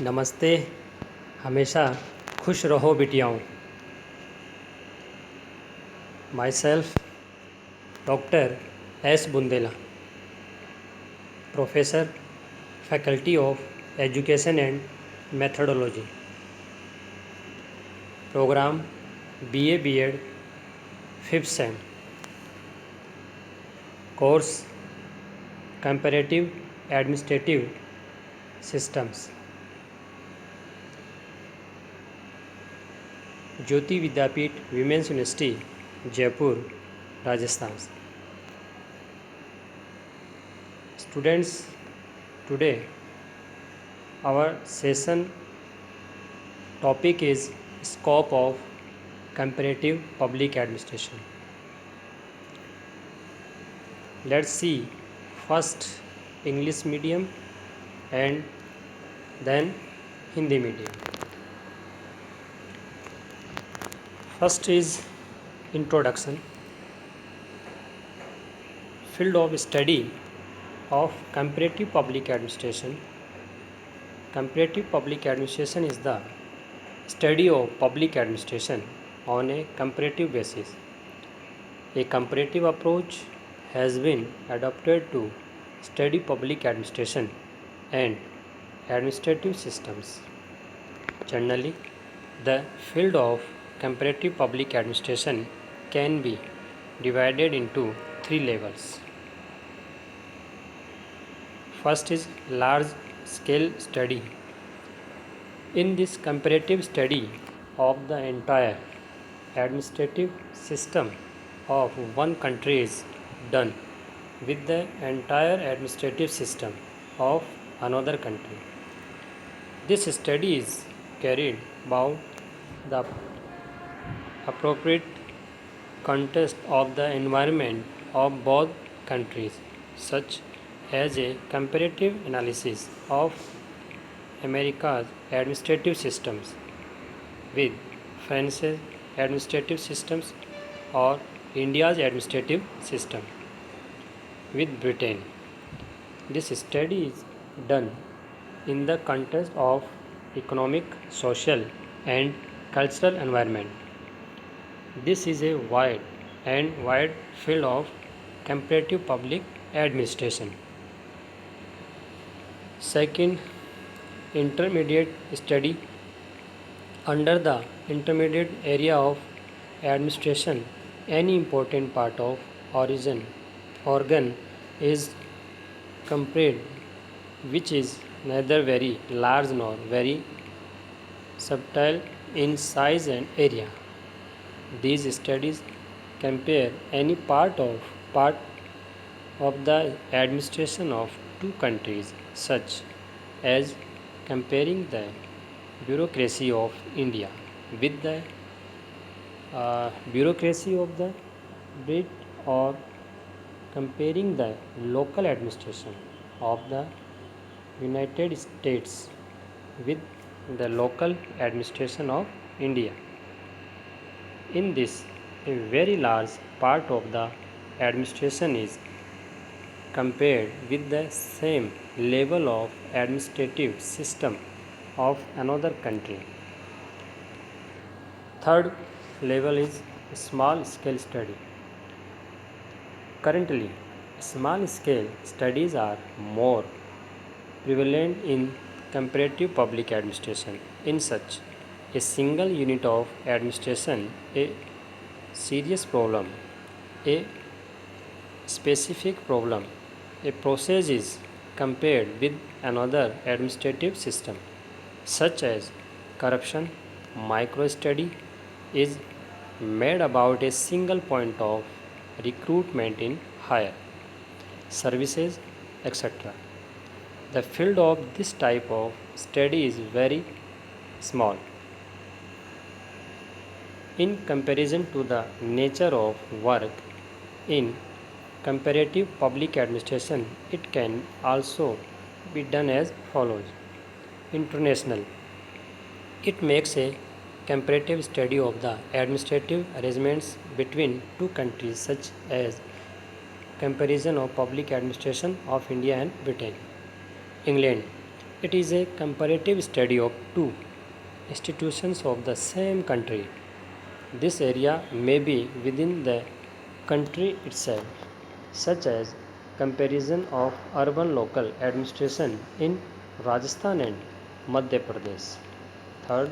नमस्ते। हमेशा खुश रहो बिटियाओं। Myself doctor S Bundela, professor, faculty of education and methodology, programme BA B.Ed 5th sem, course comparative administrative systems, Jyoti Vidyapeeth women's university Jaipur Rajasthan. Students, today our session topic is scope of comparative public administration. Let's see first English medium and then Hindi medium. First is introduction. Field of study of comparative public administration. Comparative public administration is the study of public administration on a comparative basis. A comparative approach has been adopted to study public administration and administrative systems. Generally, the field of comparative public administration can be divided into three levels. First is large scale study. In this comparative study of the entire administrative system of one country is done with the entire administrative system of another country. This study is carried about the appropriate context of the environment of both countries, such as a comparative analysis of America's administrative systems with France's administrative systems or India's administrative system with Britain. This study is done in the context of economic, social and cultural environment. This is a wide field of comparative public administration. Second, intermediate study. Under the intermediate area of administration, any important part of organ is compared, which is neither very large nor very subtle in size and area. These studies compare any part of the administration of two countries, such as comparing the bureaucracy of India with the bureaucracy of the Brit, or comparing the local administration of the United States with the local administration of India. In this, a very large part of the administration is compared with the same level of administrative system of another country. Third level is small scale study. Currently, small scale studies are more prevalent in comparative public administration. In such a single unit of administration, a serious problem, a specific problem, a process is compared with another administrative system, such as corruption. Micro study is made about a single point of recruitment in higher services, etc. The field of this type of study is very small in comparison to the nature of work. In comparative public administration, it can also be done as follows. International. It makes a comparative study of the administrative arrangements between two countries, such as comparison of public administration of India and Britain. England. It is a comparative study of two institutions of the same country. This area may be within the country itself, such as comparison of urban local administration in Rajasthan and Madhya Pradesh. Third,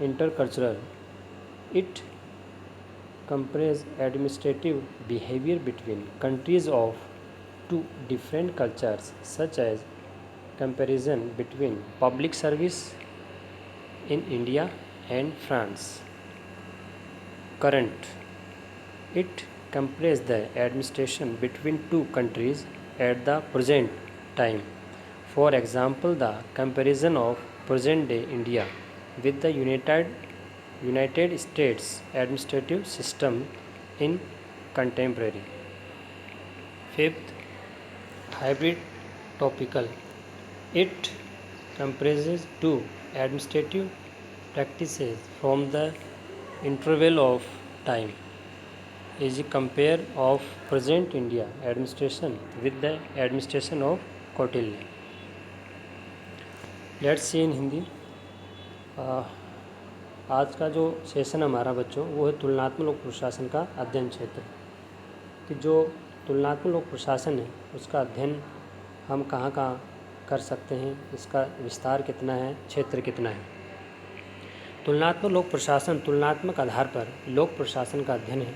intercultural. It compares administrative behavior between countries of two different cultures, such as comparison between public service in India and France. Current. It compares the administration between two countries at the present time. For example, the comparison of present day India with the United States administrative system in contemporary. Fifth, hybrid topical. It comprises two administrative practices from the interval of time. Is a compare of present India administration with the administration of Kautilya. Let's see in Hindi. आज का जो session हमारा बच्चों वो है तुलनात्मक लोक प्रशासन का अध्ययन क्षेत्र, कि जो तुलनात्मक लोक प्रशासन है उसका अध्ययन हम कहाँ कहाँ कर सकते हैं, इसका विस्तार कितना है, क्षेत्र कितना है। तुलनात्मक लोक प्रशासन तुलनात्मक आधार पर लोक प्रशासन का अध्ययन है।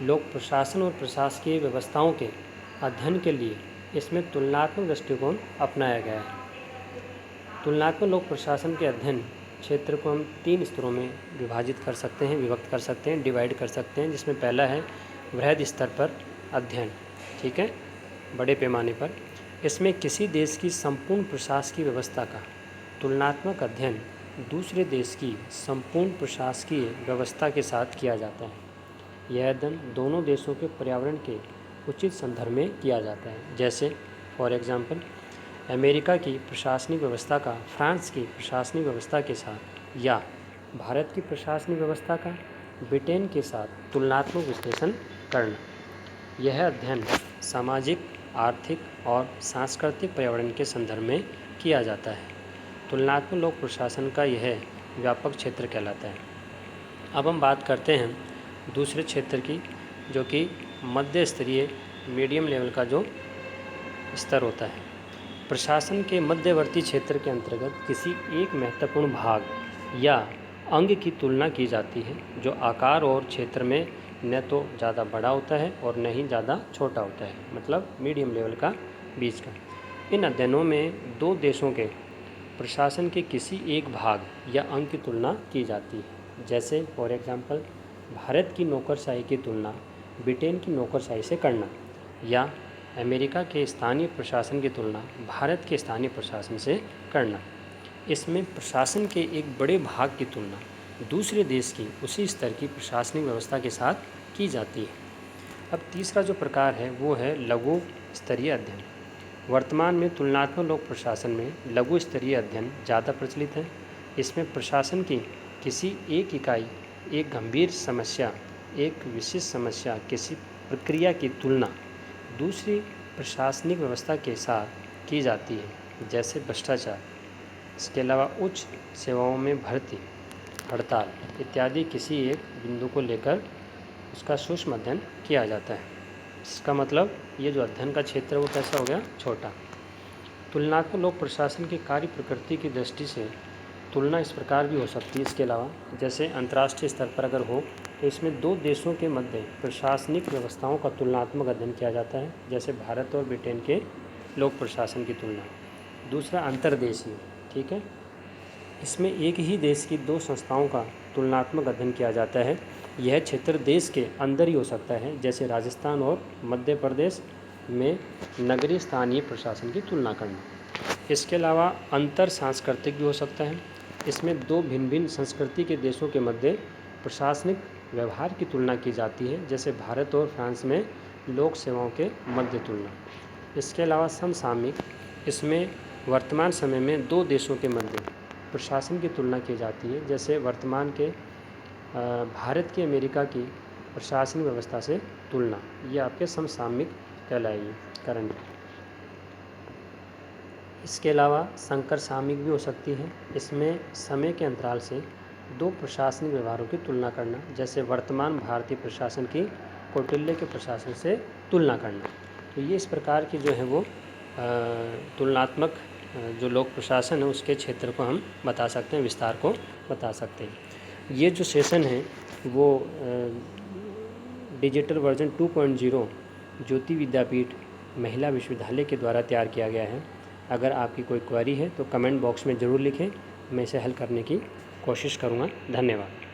लोक प्रशासन और प्रशासकीय व्यवस्थाओं के अध्ययन के लिए इसमें तुलनात्मक दृष्टिकोण अपनाया गया है। तुलनात्मक लोक प्रशासन के अध्ययन क्षेत्र को हम 3 स्तरों में विभाजित कर सकते हैं, विभक्त कर सकते हैं, डिवाइड कर सकते हैं, जिसमें पहला है वृहद स्तर पर अध्ययन, ठीक है, बड़े पैमाने पर। इसमें किसी देश की संपूर्ण प्रशासकीय व्यवस्था का तुलनात्मक अध्ययन दूसरे देश की संपूर्ण प्रशासकीय व्यवस्था के साथ किया जाता है। यह अध्ययन दोनों देशों के पर्यावरण के उचित संदर्भ में किया जाता है। जैसे फॉर एग्जांपल अमेरिका की प्रशासनिक व्यवस्था का फ्रांस की प्रशासनिक व्यवस्था के साथ, या भारत की प्रशासनिक व्यवस्था का ब्रिटेन के साथ तुलनात्मक विश्लेषण करना। यह अध्ययन सामाजिक, आर्थिक और सांस्कृतिक पर्यावरण के संदर्भ में किया जाता है। तुलनात्मक लोक प्रशासन का यह व्यापक क्षेत्र कहलाता है। अब हम बात करते हैं दूसरे क्षेत्र की, जो कि मध्य स्तरीय मीडियम लेवल का जो स्तर होता है। प्रशासन के मध्यवर्ती क्षेत्र के अंतर्गत किसी एक महत्वपूर्ण भाग या अंग की तुलना की जाती है, जो आकार और क्षेत्र में न तो ज़्यादा बड़ा होता है और न ही ज़्यादा छोटा होता है, मतलब मीडियम लेवल का, बीच का। इन अध्ययनों में दो देशों के प्रशासन के किसी एक भाग या अंग की तुलना की जाती है। जैसे फॉर एग्जांपल भारत की नौकरशाही की तुलना ब्रिटेन की नौकरशाही से करना, या अमेरिका के स्थानीय प्रशासन की तुलना भारत के स्थानीय प्रशासन से करना। इसमें प्रशासन के एक बड़े भाग की तुलना दूसरे देश की उसी स्तर की प्रशासनिक व्यवस्था के साथ की जाती है। अब तीसरा जो प्रकार है वो है लघु स्तरीय अध्ययन। वर्तमान में तुलनात्मक लोक प्रशासन में लघु स्तरीय अध्ययन ज़्यादा प्रचलित है। इसमें प्रशासन की किसी एक इकाई, एक गंभीर समस्या, एक विशिष्ट समस्या, किसी प्रक्रिया की तुलना दूसरी प्रशासनिक व्यवस्था के साथ की जाती है, जैसे भ्रष्टाचार। इसके अलावा उच्च सेवाओं में भर्ती, हड़ताल इत्यादि किसी एक बिंदु को लेकर उसका सूक्ष्म अध्ययन किया जाता है। इसका मतलब ये जो अध्ययन का क्षेत्र है वो कैसा हो गया, छोटा। तुलनात्मक लोक प्रशासन की कार्य प्रकृति की दृष्टि से तुलना इस प्रकार भी हो सकती है। इसके अलावा जैसे अंतर्राष्ट्रीय स्तर पर अगर हो तो इसमें दो देशों के मध्य प्रशासनिक व्यवस्थाओं का तुलनात्मक अध्ययन किया जाता है, जैसे भारत और ब्रिटेन के लोक प्रशासन की तुलना। दूसरा अंतर्देशीय, ठीक है, इसमें एक ही देश की दो संस्थाओं का तुलनात्मक अध्ययन किया जाता है। यह क्षेत्र देश के अंदर ही हो सकता है, जैसे राजस्थान और मध्य प्रदेश में नगरीय स्थानीय प्रशासन की तुलना करना। इसके अलावा अंतर सांस्कृतिक भी हो सकता है। इसमें दो भिन्न भिन्न संस्कृति के देशों के मध्य प्रशासनिक व्यवहार की तुलना की जाती है, जैसे भारत और फ्रांस में लोक सेवाओं के मध्य तुलना। इसके अलावा समसामयिक, इसमें वर्तमान समय में दो देशों के मध्य प्रशासन की तुलना की जाती है, जैसे वर्तमान के भारत की अमेरिका की प्रशासनिक व्यवस्था से तुलना। ये आपके समसामयिक कहलाएगी, करंट। इसके अलावा संकर सामयिक भी हो सकती है। इसमें समय के अंतराल से दो प्रशासनिक व्यवहारों की तुलना करना, जैसे वर्तमान भारतीय प्रशासन की कौटिल्य के प्रशासन से तुलना करना। तो ये इस प्रकार की जो है वो तुलनात्मक जो लोक प्रशासन है उसके क्षेत्र को हम बता सकते हैं, विस्तार को बता सकते हैं। ये जो सेशन है वो डिजिटल वर्जन 2.0 ज्योति विद्यापीठ महिला विश्वविद्यालय के द्वारा तैयार किया गया है। अगर आपकी कोई क्वेरी है तो कमेंट बॉक्स में ज़रूर लिखें, मैं इसे हल करने की कोशिश करूँगा। धन्यवाद।